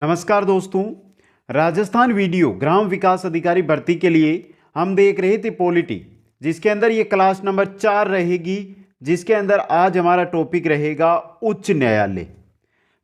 नमस्कार दोस्तों। राजस्थान वीडियो ग्राम विकास अधिकारी भर्ती के लिए हम देख रहे थे पॉलिटी, जिसके अंदर ये क्लास नंबर 4 रहेगी, जिसके अंदर आज हमारा टॉपिक रहेगा उच्च न्यायालय।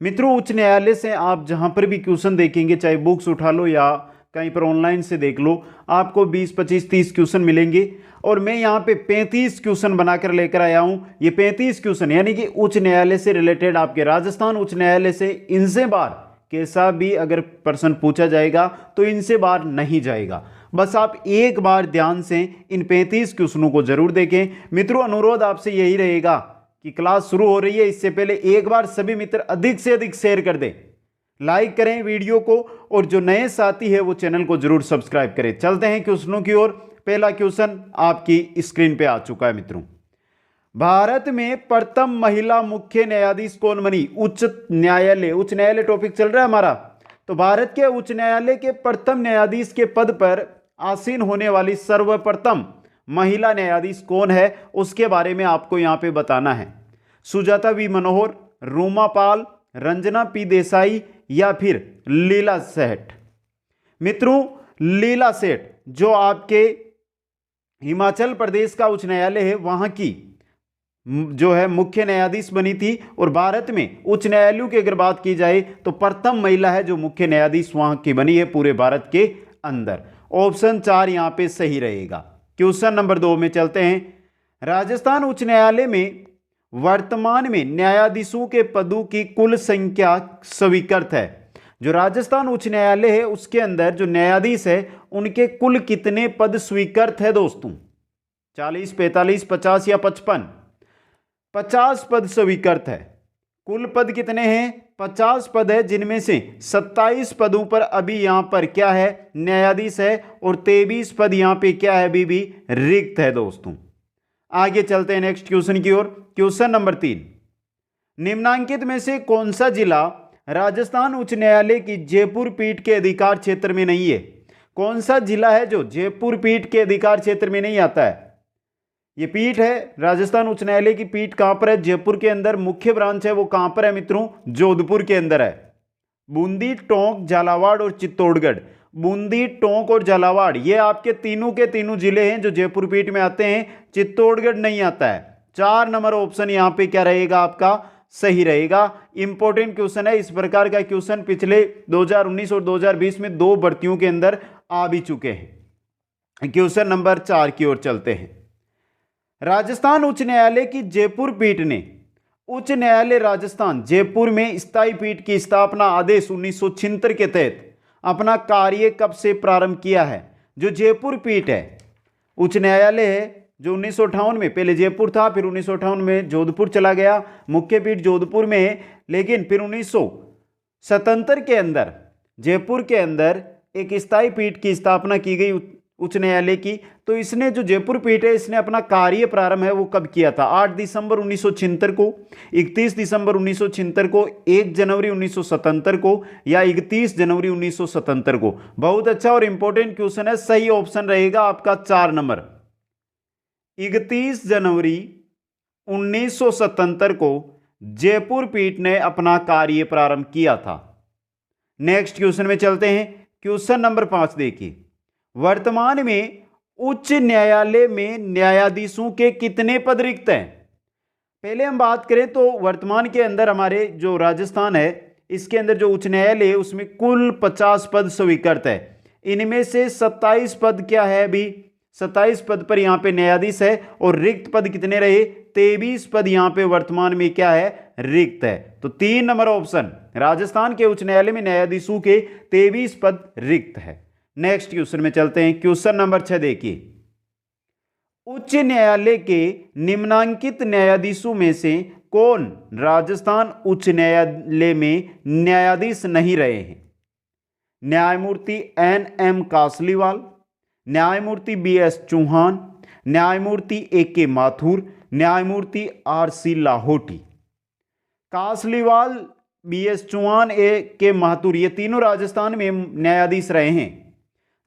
मित्रों, उच्च न्यायालय से आप जहां पर भी क्वेश्चन देखेंगे, चाहे बुक्स उठा लो या कहीं पर ऑनलाइन से देख लो, आपको 20, 25, 30 क्वेश्चन मिलेंगे। और मैं यहाँ पे 35 क्वेश्चन बनाकर लेकर आया हूँ। ये 35 क्वेश्चन यानी कि उच्च न्यायालय से रिलेटेड, आपके राजस्थान उच्च न्यायालय से इनसे बार कैसा भी अगर प्रश्न पूछा जाएगा तो इनसे बाहर नहीं जाएगा। बस आप एक बार ध्यान से इन 35 क्वेश्चनों को जरूर देखें। मित्रों, अनुरोध आपसे यही रहेगा कि क्लास शुरू हो रही है, इससे पहले एक बार सभी मित्र अधिक से अधिक शेयर कर दें, लाइक करें वीडियो को, और जो नए साथी है वो चैनल को जरूर सब्सक्राइब करें। चलते हैं क्वेश्चनों की ओर। पहला क्वेश्चन आपकी स्क्रीन पे आ चुका है। मित्रों, भारत में प्रथम महिला मुख्य न्यायाधीश कौन बनी? उच्च न्यायालय टॉपिक चल रहा है हमारा। तो भारत के उच्च न्यायालय के प्रथम न्यायाधीश के पद पर आसीन होने वाली सर्वप्रथम महिला न्यायाधीश कौन है, उसके बारे में आपको यहां पे बताना है। सुजाता वी मनोहर, रूमा पाल, रंजना पी देसाई या फिर लीला सेठ। मित्रों, लीला सेठ जो आपके हिमाचल प्रदेश का उच्च न्यायालय है, वहां की जो है मुख्य न्यायाधीश बनी थी। और भारत में उच्च न्यायालयों की अगर बात की जाए तो प्रथम महिला है जो मुख्य न्यायाधीश वहां की बनी है पूरे भारत के अंदर। ऑप्शन 4 यहां पे सही रहेगा। क्वेश्चन नंबर 2 में चलते हैं। राजस्थान उच्च न्यायालय में वर्तमान में न्यायाधीशों के पदों की कुल संख्या स्वीकृत है। जो राजस्थान उच्च न्यायालय है उसके अंदर जो न्यायाधीश है उनके कुल कितने पद स्वीकृत है दोस्तों? 40, 45, 50 या 55? 50 पद स्वीकृत है। कुल पद कितने हैं? 50 पद है, जिनमें से 27 पदों पर अभी यहां पर क्या है? न्यायाधीश है। और 23 पद यहां पे क्या है? अभी भी रिक्त है दोस्तों। आगे चलते हैं नेक्स्ट क्वेश्चन की ओर। क्वेश्चन नंबर 3, निम्नांकित में से कौन सा जिला राजस्थान उच्च न्यायालय की जयपुर पीठ के अधिकार क्षेत्र में नहीं है? कौन सा जिला है जो जयपुर पीठ के अधिकार क्षेत्र में नहीं आता है? ये पीठ है, राजस्थान उच्च न्यायालय की पीठ कहां पर है? जयपुर के अंदर। मुख्य ब्रांच है वो कहां पर है मित्रों? जोधपुर के अंदर है। बूंदी, टोंक, झालावाड़ और चित्तौड़गढ़। बूंदी, टोंक और झालावाड़ ये आपके तीनों के तीनों जिले हैं जो जयपुर पीठ में आते हैं। चित्तौड़गढ़ नहीं आता है। 4 नंबर ऑप्शन यहां पे क्या रहेगा? आपका सही रहेगा। इंपॉर्टेंट क्वेश्चन है। इस प्रकार का क्वेश्चन पिछले 2019 और 2020 में 2 भर्तियों के अंदर आ भी चुके हैं। क्वेश्चन नंबर 4 की ओर चलते हैं। राजस्थान उच्च न्यायालय की जयपुर पीठ ने उच्च न्यायालय राजस्थान जयपुर में स्थायी पीठ की स्थापना आदेश 1976 के तहत अपना कार्य कब से प्रारंभ किया है? जो जयपुर पीठ है, उच्च न्यायालय है जो 1958 में, पहले जयपुर था, फिर 1958 में जोधपुर चला गया, मुख्य पीठ जोधपुर में है। लेकिन फिर 1977 के अंदर जयपुर के अंदर एक स्थायी पीठ की स्थापना की गई उच्च न्यायालय की। तो इसने जो जयपुर पीठ है इसने अपना कार्य प्रारंभ है वो कब किया था? 8 दिसंबर 1976 को, 31 दिसंबर 1976 को, 1 जनवरी 1977 को या 31 जनवरी 1977 को? बहुत अच्छा और इंपॉर्टेंट क्वेश्चन है। सही ऑप्शन रहेगा आपका 4 नंबर। 31 जनवरी 1977 को जयपुर पीठ ने अपना कार्य प्रारंभ किया था। नेक्स्ट क्वेश्चन में चलते हैं। क्वेश्चन नंबर 5 देखिए। वर्तमान में उच्च न्यायालय में न्यायाधीशों के कितने पद रिक्त हैं? पहले हम बात करें तो वर्तमान के अंदर हमारे जो राजस्थान है इसके अंदर जो उच्च न्यायालय है उसमें कुल 50 पद स्वीकृत है। इनमें से 27 पद क्या है? अभी 27 पद पर यहां पे न्यायाधीश है। और रिक्त पद कितने रहे? 23 पद यहां पे वर्तमान में क्या है? रिक्त है। तो 3 नंबर ऑप्शन, राजस्थान के उच्च न्यायालय में न्यायाधीशों के 23 पद रिक्त है। नेक्स्ट क्वेश्चन में चलते हैं। क्वेश्चन नंबर 6 देखिए। उच्च न्यायालय के निम्नांकित न्यायाधीशों में से कौन राजस्थान उच्च न्यायालय में न्यायाधीश नहीं रहे हैं? न्यायमूर्ति NM कासलीवाल, न्यायमूर्ति BS चौहान, न्यायमूर्ति AK माथुर, न्यायमूर्ति RC Lahoti. Kasliwal, BS Chauhan, AK Mathur ये तीनों राजस्थान में न्यायाधीश रहे हैं,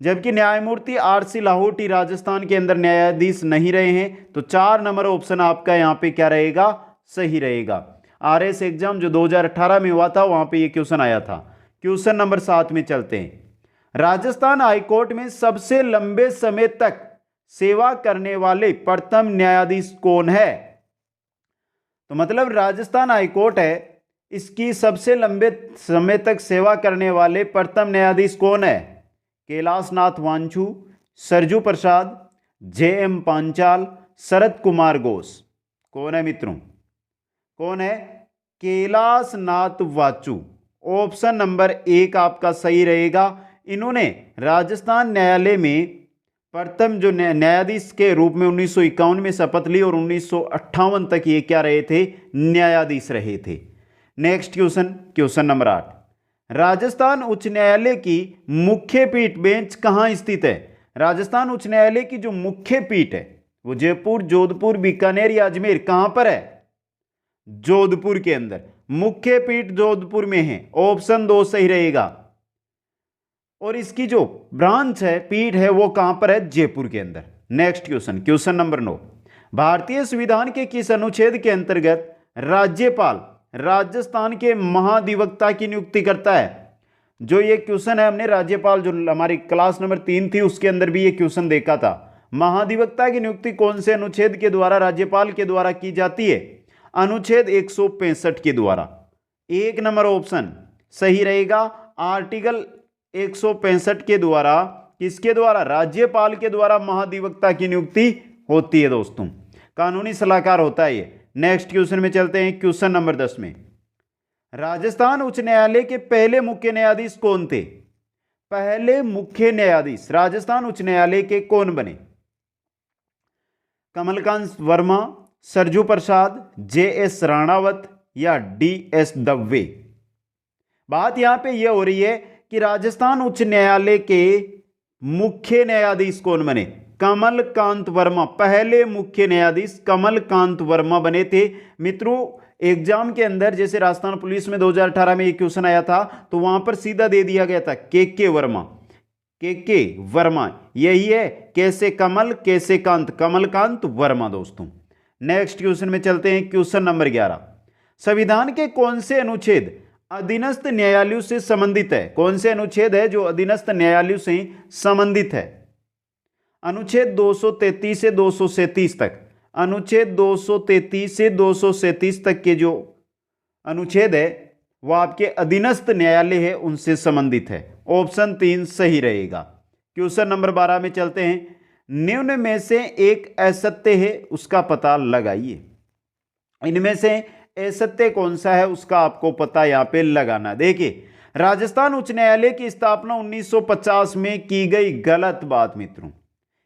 जबकि न्यायमूर्ति RC लाहौटी राजस्थान के अंदर न्यायाधीश नहीं रहे हैं। तो 4 नंबर ऑप्शन आपका यहां पे क्या रहेगा? सही रहेगा। RS एग्जाम जो 2018 में हुआ था वहां पे ये क्वेश्चन आया था क्वेश्चन नंबर 7 में चलते हैं। राजस्थान हाईकोर्ट में सबसे लंबे समय तक सेवा करने वाले प्रथम न्यायाधीश कौन है? तो मतलब राजस्थान हाईकोर्ट है, इसकी सबसे लंबे समय तक सेवा करने वाले प्रथम न्यायाधीश कौन है? कैलाशनाथ वांचू, सरजू प्रसाद, जे.एम. पांचाल, शरद कुमार घोष। कौन है मित्रों? कौन है? कैलाशनाथ वांचू। ऑप्शन नंबर 1 आपका सही रहेगा। इन्होंने राजस्थान न्यायालय में प्रथम जो न्यायाधीश के रूप में 1951 में शपथ ली और 1958 तक ये क्या रहे थे? न्यायाधीश रहे थे। Next question, question number 8। Rajasthan उच्च न्यायालय की मुख्य पीठ बेंच कहाँ स्थित है? राजस्थान उच्च न्यायालय की जो मुख्य पीठ है वो जयपुर, जोधपुर, बीकानेर या अजमेर, कहां पर है? जोधपुर के अंदर। मुख्य पीठ जोधपुर में है। ऑप्शन 2 सही रहेगा। और इसकी जो ब्रांच है, पीठ है, वो कहां पर है? जयपुर के अंदर। Next question, question number 9। भारतीय संविधान के किस अनुच्छेद के अंतर्गत राज्यपाल राजस्थान के महाधिवक्ता की नियुक्ति करता है? जो ये क्वेश्चन है, हमने राज्यपाल जो हमारी क्लास नंबर 3 थी उसके अंदर भी ये क्वेश्चन देखा था। महाधिवक्ता की नियुक्ति कौन से अनुच्छेद के द्वारा राज्यपाल के द्वारा की जाती है? अनुच्छेद 165 के द्वारा। 1 नंबर ऑप्शन सही रहेगा। आर्टिकल 165 के द्वारा, किसके द्वारा? राज्यपाल के द्वारा महाधिवक्ता की नियुक्ति होती है दोस्तों। कानूनी सलाहकार होता है ये। नेक्स्ट क्वेश्चन में चलते हैं, क्वेश्चन नंबर 10 में। राजस्थान उच्च न्यायालय के पहले मुख्य न्यायाधीश कौन थे? पहले मुख्य न्यायाधीश राजस्थान उच्च न्यायालय के कौन बने? कमलकांत वर्मा, सरजू प्रसाद, जे.एस. राणावत या डी.एस. दवे। बात यहां पे यह हो रही है कि राजस्थान उच्च न्यायालय के मुख्य न्यायाधीश कौन बने? कमलकांत वर्मा। पहले मुख्य न्यायाधीश कमलकांत वर्मा बने थे। मित्रों, एग्जाम के अंदर जैसे राजस्थान पुलिस में 2018 में एक क्वेश्चन आया था, तो वहां पर सीधा दे दिया गया था के वर्मा। के वर्मा यही है, कैसे कमल कैसे कांत, कमलकांत वर्मा दोस्तों। नेक्स्ट क्वेश्चन में चलते हैं, क्वेश्चन नंबर 11। संविधान के कौन से अनुच्छेद अधीनस्थ न्यायालयों से संबंधित है? कौन से अनुच्छेद है जो अधीनस्थ न्यायालयों से संबंधित है? अनुच्छेद 233 से 237 तक। अनुच्छेद 233 से 237 तक के जो अनुच्छेद है वो आपके अधीनस्थ न्यायालय है उनसे संबंधित है। ऑप्शन 3 सही रहेगा। क्वेश्चन नंबर 12 में चलते हैं। निम्न में से एक असत्य है, उसका पता लगाइए। इनमें से असत्य कौन सा है उसका आपको पता यहां पे लगाना। देखिए, राजस्थान उच्च न्यायालय की स्थापना 1950 में की गई। गलत बात मित्रों।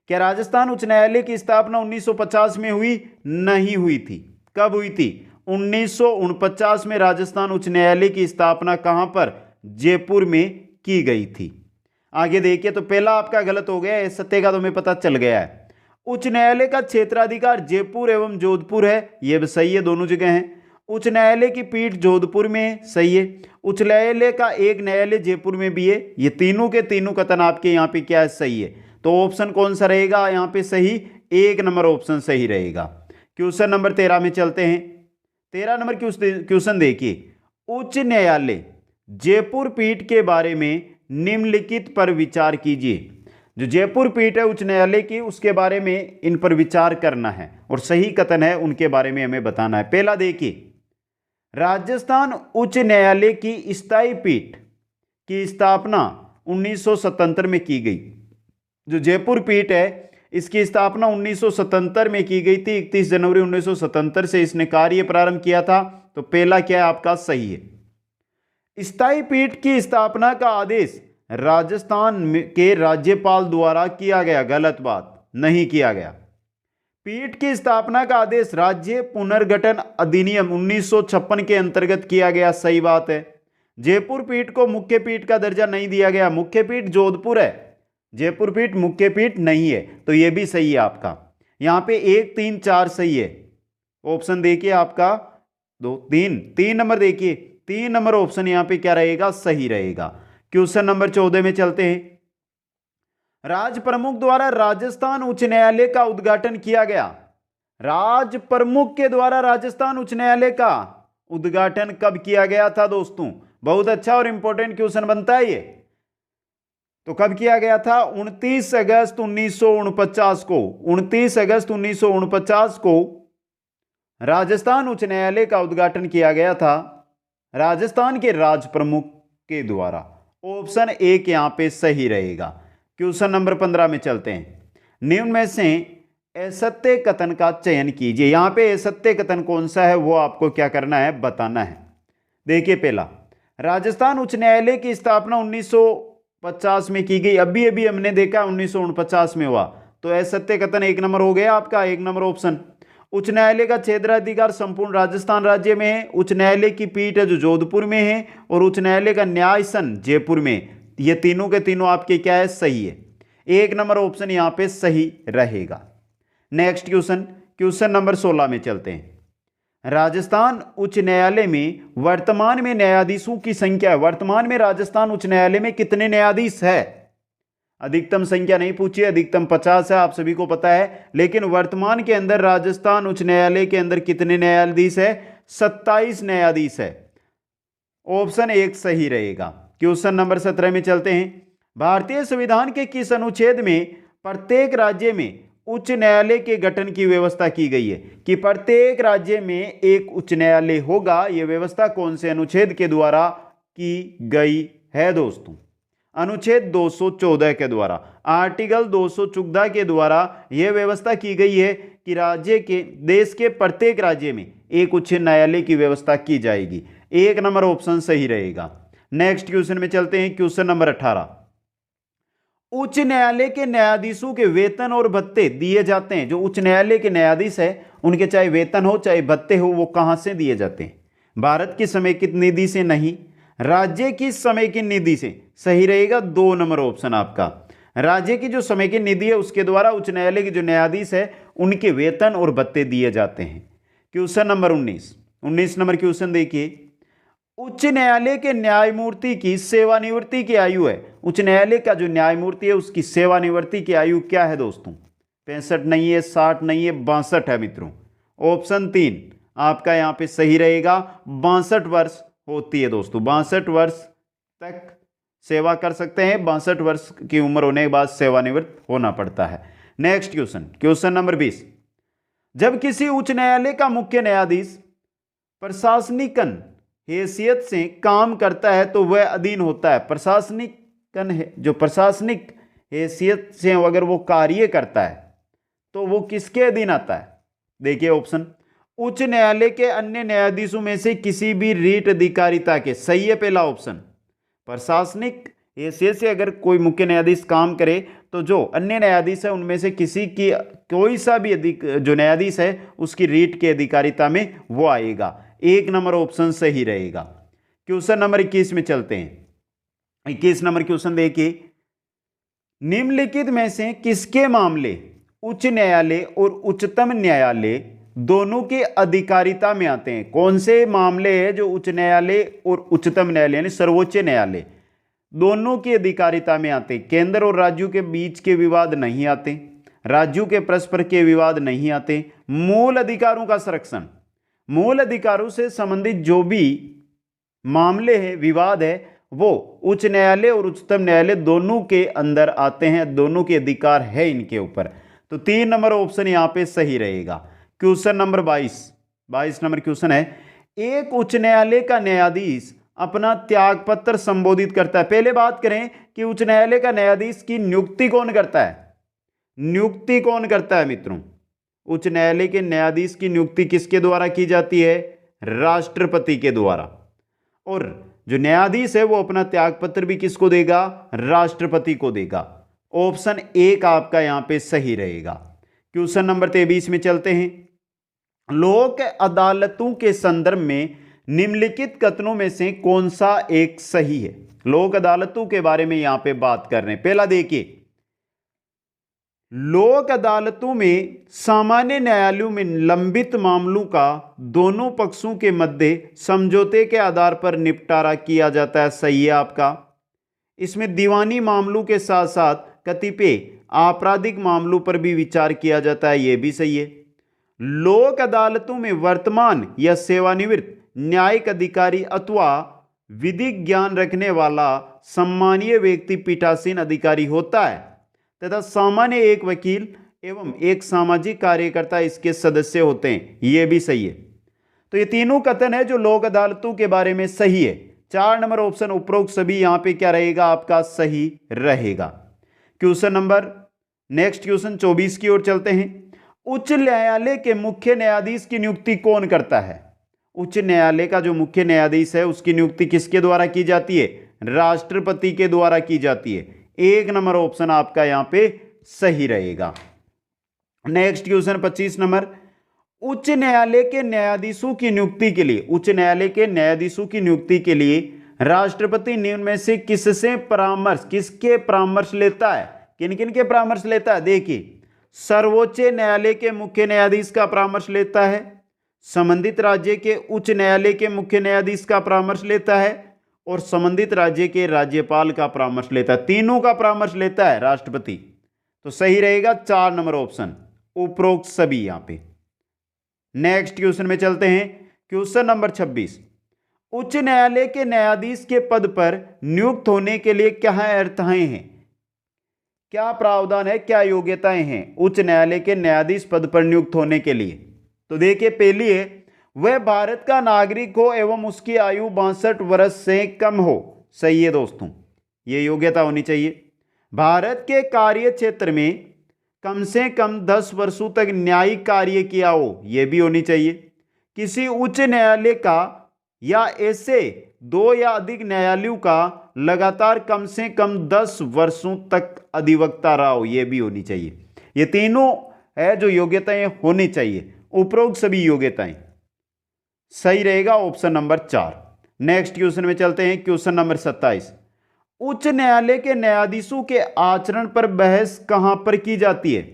क्या राजस्थान उच्च न्यायालय की स्थापना 1950 में हुई? नहीं हुई थी। कब हुई थी? 1949 में राजस्थान उच्च न्यायालय की स्थापना कहां पर? जयपुर में की गई थी। आगे देखिए, तो पहला आपका गलत हो गया, सत्य का तुम्हें पता चल गया है। उच्च न्यायालय का क्षेत्राधिकार जयपुर एवं जोधपुर है, यह भी सही है, दोनों जगह है। उच्च न्यायालय की पीठ जोधपुर में, सही है। उच्च न्यायालय का एक न्यायालय जयपुर में भी है। ये तीनों के तीनों कथन आपके यहाँ पे क्या है? सही है। तो ऑप्शन कौन सा रहेगा यहाँ पे सही? 1 नंबर ऑप्शन सही रहेगा। क्वेश्चन नंबर 13 में चलते हैं। 13 नंबर क्वेश्चन देखिए, उच्च न्यायालय जयपुर पीठ के बारे में निम्नलिखित पर विचार कीजिए। जो जयपुर पीठ है उच्च न्यायालय की, उसके बारे में इन पर विचार करना है और सही कथन है उनके बारे में हमें बताना है। पहला देखिए, राजस्थान उच्च न्यायालय की स्थायी पीठ की स्थापना 1977 में की गई। जो जयपुर पीठ है इसकी स्थापना 1977 में की गई थी। 31 जनवरी 1977 से इसने कार्य प्रारंभ किया था। तो पहला क्या है आपका? सही है। स्थायी पीठ की स्थापना का आदेश राजस्थान के राज्यपाल द्वारा किया गया। गलत बात, नहीं किया गया। पीठ की स्थापना का आदेश राज्य पुनर्गठन अधिनियम 1956 के अंतर्गत किया गया। सही बात है। जयपुर पीठ को मुख्य पीठ का दर्जा नहीं दिया गया। मुख्य पीठ जोधपुर है, जयपुर पीठ मुख्य पीठ नहीं है। तो यह भी सही है आपका। यहां पे 1, 3, 4 सही है। ऑप्शन देखिए आपका 2, 3 नंबर देखिए, 3 नंबर ऑप्शन यहां पे क्या रहेगा? सही रहेगा। क्वेश्चन नंबर 14 में चलते हैं। राज प्रमुख द्वारा राजस्थान उच्च न्यायालय का उद्घाटन किया गया। राज प्रमुख के द्वारा राजस्थान उच्च न्यायालय का उद्घाटन कब किया गया था दोस्तों? बहुत अच्छा और इंपॉर्टेंट क्वेश्चन बनता है ये। तो कब किया गया था? 29 अगस्त 1949 को। 29 अगस्त 1949 को राजस्थान उच्च न्यायालय का उद्घाटन किया गया था राजस्थान के राज प्रमुख के द्वारा। ऑप्शन एक यहां पे सही रहेगा। क्वेश्चन नंबर 15 में चलते हैं। निम्न में से असत्य कथन का चयन कीजिए। यहां पे असत्य कथन कौन सा है वो आपको क्या करना है, बताना है। देखिए, पहला, राजस्थान उच्च न्यायालय की स्थापना 1950 में की गई। अभी अभी हमने देखा 1949 में हुआ, तो असत्य कथन एक नंबर हो गया आपका, एक नंबर ऑप्शन। उच्च न्यायालय का क्षेत्राधिकार संपूर्ण राजस्थान राज्य में है। उच्च न्यायालय की पीठ है जो जोधपुर में है, और उच्च न्यायालय का न्यायसन जयपुर में। ये तीनों के तीनों आपके क्या है, सही है। एक नंबर ऑप्शन यहां पे सही रहेगा। नेक्स्ट क्वेश्चन, क्वेश्चन नंबर 16 में चलते हैं। राजस्थान उच्च न्यायालय में वर्तमान में न्यायाधीशों की संख्या है। वर्तमान में राजस्थान उच्च न्यायालय में कितने न्यायाधीश है? अधिकतम संख्या नहीं पूछी, अधिकतम 50 है, आप सभी को पता है। लेकिन वर्तमान के अंदर राजस्थान उच्च न्यायालय के अंदर कितने न्यायाधीश है? 27 न्यायाधीश है। ऑप्शन एक सही रहेगा। क्वेश्चन नंबर 17 में चलते हैं। भारतीय संविधान के किस अनुच्छेद में प्रत्येक राज्य में उच्च न्यायालय के गठन की व्यवस्था की गई है? कि प्रत्येक राज्य में एक उच्च न्यायालय होगा। यह व्यवस्था कौन से अनुच्छेद के द्वारा की गई है दोस्तों? अनुच्छेद 214 के द्वारा, आर्टिकल 214 के द्वारा यह व्यवस्था की गई है कि राज्य के, देश के प्रत्येक राज्य में एक उच्च न्यायालय की व्यवस्था की जाएगी। एक नंबर ऑप्शन सही रहेगा। नेक्स्ट क्वेश्चन में चलते हैं। Question number 18। उच्च न्यायालय के न्यायाधीशों के वेतन और भत्ते दिए जाते हैं। जो उच्च न्यायालय के न्यायाधीश है उनके चाहे वेतन हो चाहे भत्ते हो, वो कहां से दिए जाते हैं? भारत की समेकित निधि से नहीं, राज्य की समेकित निधि से। सही रहेगा, 2 नंबर ऑप्शन आपका। राज्य की जो समेकित निधि है उसके द्वारा उच्च न्यायालय के जो न्यायाधीश है उनके वेतन और भत्ते दिए जाते हैं। क्वेश्चन नंबर 19 नंबर क्वेश्चन देखिए। उच्च न्यायालय के न्यायमूर्ति की सेवानिवृत्ति की आयु है। उच्च न्यायालय का जो न्यायमूर्ति है उसकी सेवानिवृत्ति की आयु क्या है दोस्तों? 65 नहीं है, 60 नहीं है, 62 है मित्रों। ऑप्शन 3 आपका यहां पे सही रहेगा। 62 वर्ष होती है दोस्तों। 62 वर्ष तक सेवा कर सकते हैं। 62 वर्ष की उम्र होने के बाद सेवानिवृत्त होना पड़ता है। Next question, question number 20। जब किसी उच्च न्यायालय का मुख्य न्यायाधीश प्रशासनिकन हैसियत से काम करता है तो वह अधीन होता है। प्रशासनिकन है, जो प्रशासनिक हैसियत से अगर वो कार्य करता है तो वो किसके अधीन आता है? देखिए ऑप्शन, उच्च न्यायालय के अन्य न्यायाधीशों में से किसी भी रीट अधिकारिता के। सही है पहला ऑप्शन। प्रशासनिक हैसियत से अगर कोई मुख्य न्यायाधीश काम करे तो जो अन्य न्यायाधीश है उनमें से किसी की, कोई सा भी जो न्यायाधीश है उसकी रीट की अधिकारिता में वो आएगा। एक नंबर ऑप्शन सही रहेगा। क्वेश्चन नंबर 21 में चलते हैं। 21 नंबर क्वेश्चन देखिए। निम्नलिखित में से किसके मामले उच्च न्यायालय और उच्चतम न्यायालय दोनों के अधिकारिता में आते हैं? कौन से मामले हैं जो उच्च न्यायालय और उच्चतम न्यायालय यानी सर्वोच्च न्यायालय दोनों की अधिकारिता में आते हैं? केंद्र और राज्यों के बीच के विवाद नहीं आते, राज्यों के परस्पर के विवाद नहीं आते, मूल अधिकारों का संरक्षण, मूल अधिकारों से संबंधित जो भी मामले हैं, विवाद है, वो उच्च न्यायालय और उच्चतम न्यायालय दोनों के अंदर आते हैं। दोनों के अधिकार है इनके ऊपर। तो 3 नंबर ऑप्शन यहां पे सही रहेगा। क्वेश्चन नंबर 22 नंबर क्वेश्चन है। एक उच्च न्यायालय का न्यायाधीश अपना त्यागपत्र संबोधित करता है। पहले बात करें कि उच्च न्यायालय का न्यायाधीश की नियुक्ति कौन करता है? नियुक्ति कौन करता है मित्रों? उच्च न्यायालय के न्यायाधीश की नियुक्ति किसके द्वारा की जाती है? राष्ट्रपति के द्वारा। और जो न्यायाधीश है वो अपना त्यागपत्र भी किसको देगा? राष्ट्रपति को देगा। ऑप्शन एक आपका यहां पे सही रहेगा। क्वेश्चन नंबर 23 में चलते हैं। लोक अदालतों के संदर्भ में निम्नलिखित कथनों में से कौन सा एक सही है? लोक अदालतों के बारे में यहां पे बात कर रहे हैं। पहला देखिए, लोक अदालतों में सामान्य न्यायालयों में लंबित मामलों का दोनों पक्षों के मध्य समझौते के आधार पर निपटारा किया जाता है। सही है आपका। इसमें दीवानी मामलों के साथ साथ कतिपय आपराधिक मामलों पर भी विचार किया जाता है। यह भी सही है। लोक अदालतों में वर्तमान या सेवानिवृत्त न्यायिक अधिकारी अथवा विधिक ज्ञान रखने वाला सम्मानीय व्यक्ति पीठासीन अधिकारी होता है तथा सामान्य एक वकील एवं एक सामाजिक कार्यकर्ता इसके सदस्य होते हैं। यह भी सही है। तो ये तीनों कथन है जो लोक अदालतों के बारे में सही है। 4 नंबर ऑप्शन उपरोक्त सभी यहां पे क्या रहेगा आपका सही रहेगा। क्वेश्चन नंबर नेक्स्ट क्वेश्चन 24 की ओर चलते हैं। उच्च न्यायालय के मुख्य न्यायाधीश की नियुक्ति कौन करता है? उच्च न्यायालय का जो मुख्य न्यायाधीश है उसकी नियुक्ति किसके द्वारा की जाती है? राष्ट्रपति के द्वारा की जाती है। 1 नंबर ऑप्शन आपका यहां पे सही रहेगा। Next question 25 number. उच्च न्यायालय के न्यायाधीशों की नियुक्ति के लिए, उच्च न्यायालय के न्यायाधीशों की नियुक्ति के लिए राष्ट्रपति निम्न में से किसके परामर्श लेता है? किन किन के परामर्श लेता है? देखिए, सर्वोच्च न्यायालय के मुख्य न्यायाधीश का परामर्श लेता है, संबंधित राज्य के उच्च न्यायालय के मुख्य न्यायाधीश का परामर्श लेता है और संबंधित राज्य के राज्यपाल का परामर्श लेता है। तीनों का परामर्श लेता है राष्ट्रपति। तो सही रहेगा 4 नंबर ऑप्शन उपरोक्त सभी यहां पे। नेक्स्ट क्वेश्चन में चलते हैं। Question number 26। उच्च न्यायालय के न्यायाधीश के पद पर नियुक्त होने के लिए क्या अर्थाएं हैं? क्या प्रावधान है, क्या योग्यताएं हैं उच्च न्यायालय के न्यायाधीश पद पर नियुक्त होने के लिए? तो देखिए, पहली है वह भारत का नागरिक हो एवं उसकी आयु 62 वर्ष से कम हो। सही है दोस्तों, ये योग्यता होनी चाहिए। भारत के कार्य क्षेत्र में कम से कम 10 वर्षों तक न्यायिक कार्य किया हो, यह भी होनी चाहिए। किसी उच्च न्यायालय का या ऐसे 2 या अधिक न्यायालयों का लगातार कम से कम 10 वर्षों तक अधिवक्ता रहा हो, यह भी होनी चाहिए। ये तीनों है जो योग्यताएं होनी चाहिए। उपरोक्त सभी योग्यताएं सही रहेगा ऑप्शन नंबर 4। नेक्स्ट क्वेश्चन में चलते हैं। Question number 27। उच्च न्यायालय के न्यायाधीशों के आचरण पर बहस कहां पर की जाती है?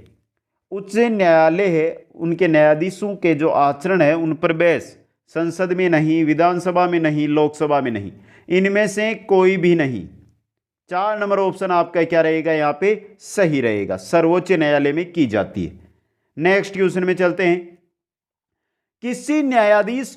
उच्च न्यायालय है उनके न्यायाधीशों के जो आचरण है उन पर बहस संसद में नहीं, विधानसभा में नहीं, लोकसभा में नहीं, इनमें से कोई भी नहीं। 4 नंबर ऑप्शन आपका क्या रहेगा यहां पे सही रहेगा, सर्वोच्च न्यायालय में की जाती है। नेक्स्ट क्वेश्चन में चलते हैं। किसी न्यायाधीश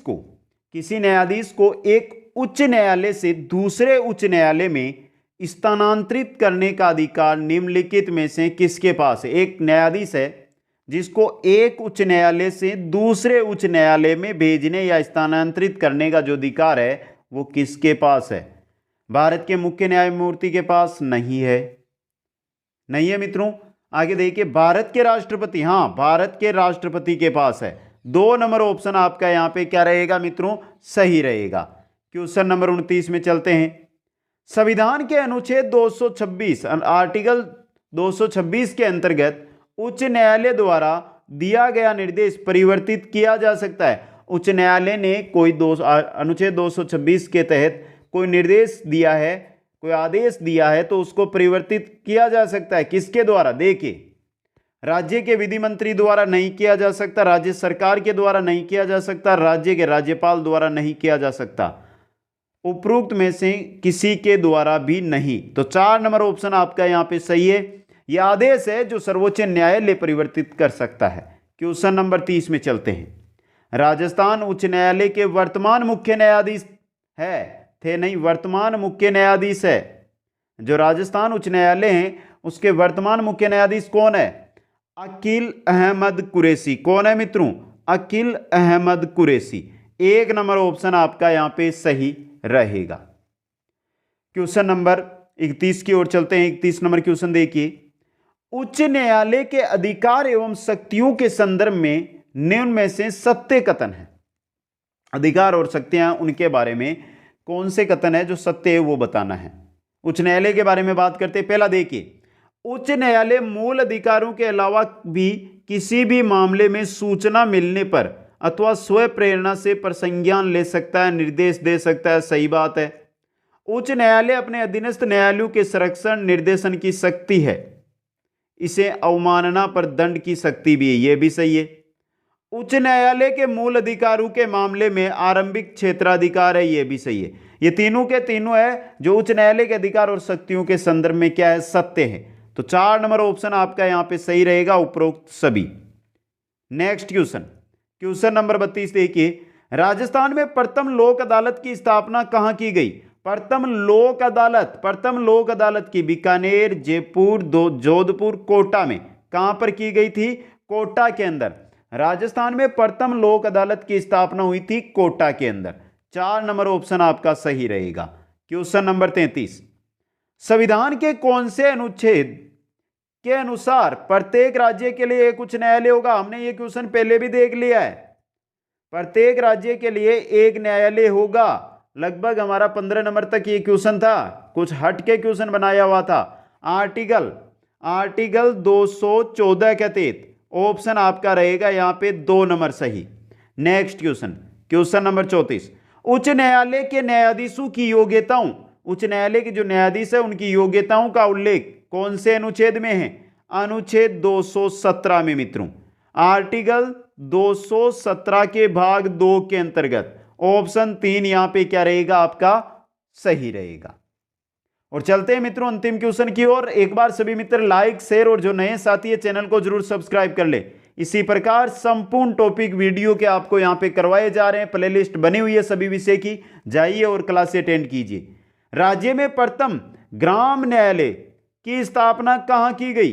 को एक उच्च न्यायालय से दूसरे उच्च न्यायालय में स्थानांतरित करने का अधिकार निम्नलिखित में से किसके पास है? एक न्यायाधीश है जिसको एक उच्च न्यायालय से दूसरे उच्च न्यायालय में भेजने या स्थानांतरित करने का जो अधिकार है वो किसके पास है? भारत के मुख्य न्यायमूर्ति के पास नहीं है, नहीं है मित्रों। आगे देखिए, भारत के राष्ट्रपति, हां भारत के राष्ट्रपति के पास है। 2 नंबर ऑप्शन आपका यहां पे क्या रहेगा मित्रों सही रहेगा। क्वेश्चन नंबर 29 में चलते हैं। संविधान के अनुच्छेद 226 आर्टिकल 226 के अंतर्गत उच्च न्यायालय द्वारा दिया गया निर्देश परिवर्तित किया जा सकता है। उच्च न्यायालय ने कोई अनुच्छेद 226 के तहत कोई निर्देश दिया है, कोई आदेश दिया है, तो उसको परिवर्तित किया जा सकता है। किसके द्वारा? देखिए, राज्य के विधि मंत्री द्वारा नहीं किया जा सकता, राज्य सरकार के द्वारा नहीं किया जा सकता, राज्य के राज्यपाल द्वारा नहीं किया जा सकता, उपरोक्त में से किसी के द्वारा भी नहीं। तो 4 नंबर ऑप्शन आपका यहां पे सही है। यह आदेश है जो सर्वोच्च न्यायालय परिवर्तित कर सकता है। क्वेश्चन नंबर 30 में चलते हैं। राजस्थान उच्च न्यायालय के वर्तमान मुख्य न्यायाधीश वर्तमान मुख्य न्यायाधीश है। जो राजस्थान उच्च न्यायालय है उसके वर्तमान मुख्य न्यायाधीश कौन है? अकील अहमद कुरैशी। कौन है मित्रों? अकील अहमद कुरैशी। 1 नंबर ऑप्शन आपका यहां पे सही रहेगा। क्वेश्चन नंबर 31 की ओर चलते हैं। 31 नंबर क्वेश्चन देखिए, उच्च न्यायालय के अधिकार एवं शक्तियों के संदर्भ में निम्न में से सत्य कथन है। अधिकार और शक्तियां, उनके बारे में कौन से कथन है जो सत्य है वो बताना है। उच्च न्यायालय के बारे में बात करते हैं। पहला देखिए, उच्च न्यायालय मूल अधिकारों के अलावा भी किसी भी मामले में सूचना मिलने पर अथवा स्व प्रेरणा से प्रसंज्ञान ले सकता है, निर्देश दे सकता है। सही बात है। उच्च न्यायालय अपने अधीनस्थ न्यायालयों के संरक्षण निर्देशन की शक्ति है। इसे अवमानना पर दंड की शक्ति भी है, यह भी सही है। उच्च न्यायालय के मूल अधिकारों के मामले में आरंभिक क्षेत्राधिकार है, यह भी सही है। ये तीनों के तीनों है जो उच्च न्यायालय के अधिकार और शक्तियों के संदर्भ में क्या है? सत्य है। तो 4 नंबर ऑप्शन आपका यहां पे सही रहेगा, उपरोक्त सभी। नेक्स्ट क्वेश्चन नंबर 32 देखिए, राजस्थान में प्रथम लोक अदालत की स्थापना कहां की गई? प्रथम लोक अदालत की बीकानेर, जयपुर, जोधपुर, कोटा में कहां पर की गई थी? कोटा के अंदर। राजस्थान में प्रथम लोक अदालत की स्थापना हुई थी कोटा के अंदर। 4 नंबर ऑप्शन आपका सही रहेगा। क्वेश्चन नंबर 33, संविधान के कौन से अनुच्छेद के अनुसार प्रत्येक राज्य के लिए एक उच्च न्यायालय होगा? हमने ये क्वेश्चन पहले भी देख लिया है। प्रत्येक राज्य के लिए एक न्यायालय होगा। लगभग हमारा 15 नंबर तक ये क्वेश्चन था, कुछ हट के क्वेश्चन बनाया हुआ था। आर्टिकल 214 के तहत ऑप्शन आपका रहेगा यहां पे 2 नंबर सही। नेक्स्ट क्वेश्चन नंबर 34, उच्च न्यायालय के न्यायाधीशों की योग्यताओं, उच्च न्यायालय के जो न्यायाधीश है उनकी योग्यताओं का उल्लेख कौन से अनुच्छेद में है? अनुच्छेद 217 में मित्रों। आर्टिकल 217 के भाग 2 के अंतर्गत ऑप्शन 3 यहां पे क्या रहेगा? आपका सही रहेगा। और चलते हैं मित्रों अंतिम क्वेश्चन की ओर। एक बार सभी मित्र लाइक, शेयर और जो नए साथी है चैनल को जरूर सब्सक्राइब कर ले। इसी प्रकार संपूर्ण टॉपिक वीडियो के आपको यहां पे करवाए जा रहे हैं। प्लेलिस्ट बनी हुई है सभी विषय की, जाइए और क्लास अटेंड कीजिए। राज्य में प्रथम ग्राम न्यायालय की स्थापना कहां की गई?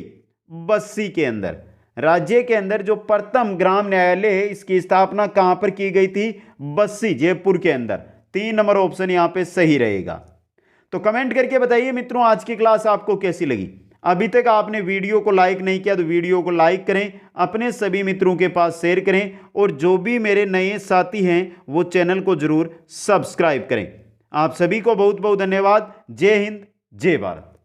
बस्सी के अंदर। राज्य के अंदर जो प्रथम ग्राम न्यायालय है इसकी स्थापना कहां पर की गई थी? बस्सी, जयपुर के अंदर। 3 नंबर ऑप्शन यहां पे सही रहेगा। तो कमेंट करके बताइए मित्रों आज की क्लास आपको कैसी लगी। अभी तक आपने वीडियो को लाइक नहीं किया तो वीडियो को लाइक करें, अपने सभी मित्रों के पास शेयर करें और जो भी मेरे नए साथी हैं वो चैनल को जरूर सब्सक्राइब करें। आप सभी को बहुत बहुत धन्यवाद। जय हिंद, जय भारत।